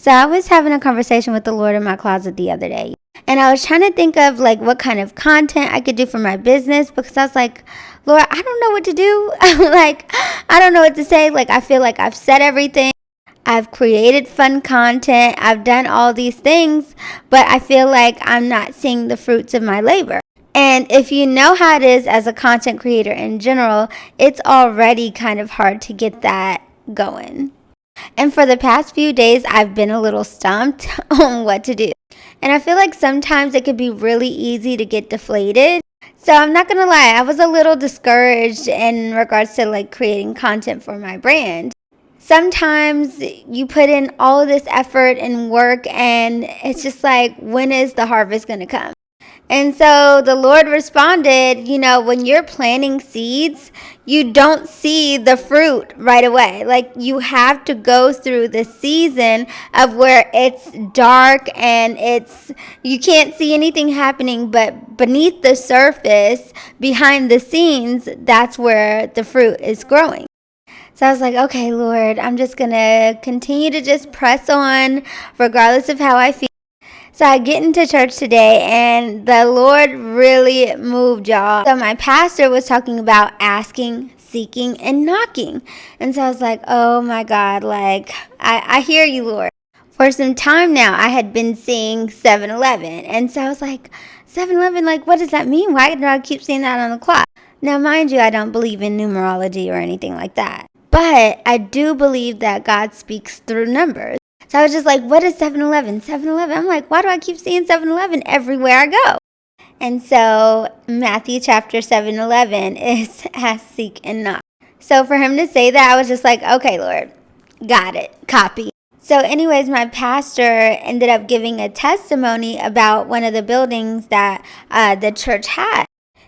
So I was having a conversation with the Lord in my closet the other day. And I was trying to think of like what kind of content I could do for my business, because I was like, Lord, I don't know what to do. Like, I don't know what to say. Like, I feel like I've said everything. I've created fun content. I've done all these things, but I feel like I'm not seeing the fruits of my labor. And if you know how it is as a content creator in general, it's already kind of hard to get that going. And for the past few days, I've been a little stumped on what to do. And I feel like sometimes it could be really easy to get deflated. So I'm not going to lie, I was a little discouraged in regards to like creating content for my brand. Sometimes you put in all of this effort and work, and it's just like, when is the harvest going to come? And so the Lord responded, when you're planting seeds, you don't see the fruit right away. Like, you have to go through the season of where it's dark and you can't see anything happening, but beneath the surface, behind the scenes, that's where the fruit is growing. So I was like, okay, Lord, I'm just going to continue to just press on regardless of how I feel. So I get into church today, and the Lord really moved, y'all. So my pastor was talking about asking, seeking, and knocking. And so I was like, oh my God, like, I hear you, Lord. For some time now, I had been seeing 7-Eleven. And so I was like, 7-Eleven, like, what does that mean? Why do I keep seeing that on the clock? Now, mind you, I don't believe in numerology or anything like that. But I do believe that God speaks through numbers. So I was just like, what is 7-Eleven? 7-Eleven. I'm like, why do I keep seeing 7-Eleven everywhere I go? And so Matthew chapter 7-11 is ask, seek, and knock. So for him to say that, I was just like, okay, Lord, got it, copy. So anyways, my pastor ended up giving a testimony about one of the buildings that the church had.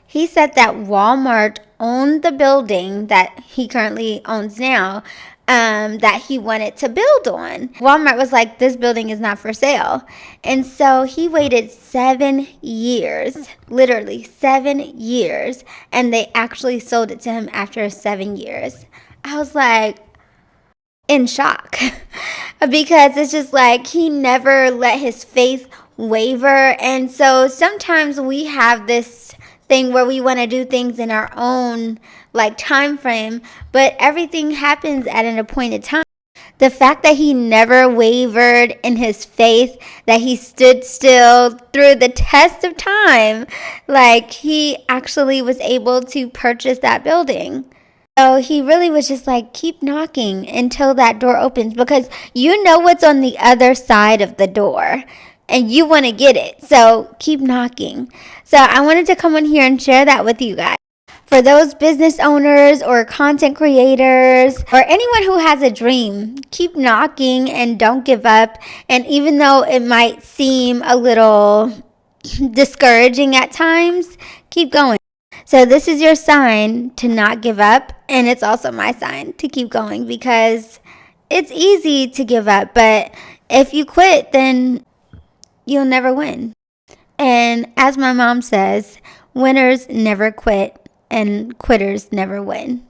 He said that Walmart owned the building that he currently owns now, that he wanted to build on. Walmart was like, this building is not for sale. And so he waited 7 years, literally 7 years, and they actually sold it to him after 7 years. I was like, in shock, because it's just like he never let his faith waver. And so sometimes we have this thing where we want to do things in our own like time frame, but everything happens at an appointed time. The fact that he never wavered in his faith, that he stood still through the test of time, like he actually was able to purchase that building. So he really was just like, keep knocking until that door opens, because you know what's on the other side of the door and you want to get it. So keep knocking. So I wanted to come on here and share that with you guys. For those business owners or content creators or anyone who has a dream, keep knocking and don't give up. And even though it might seem a little discouraging at times, keep going. So this is your sign to not give up, and it's also my sign to keep going, because it's easy to give up, but if you quit, then you'll never win. And as my mom says, winners never quit and quitters never win.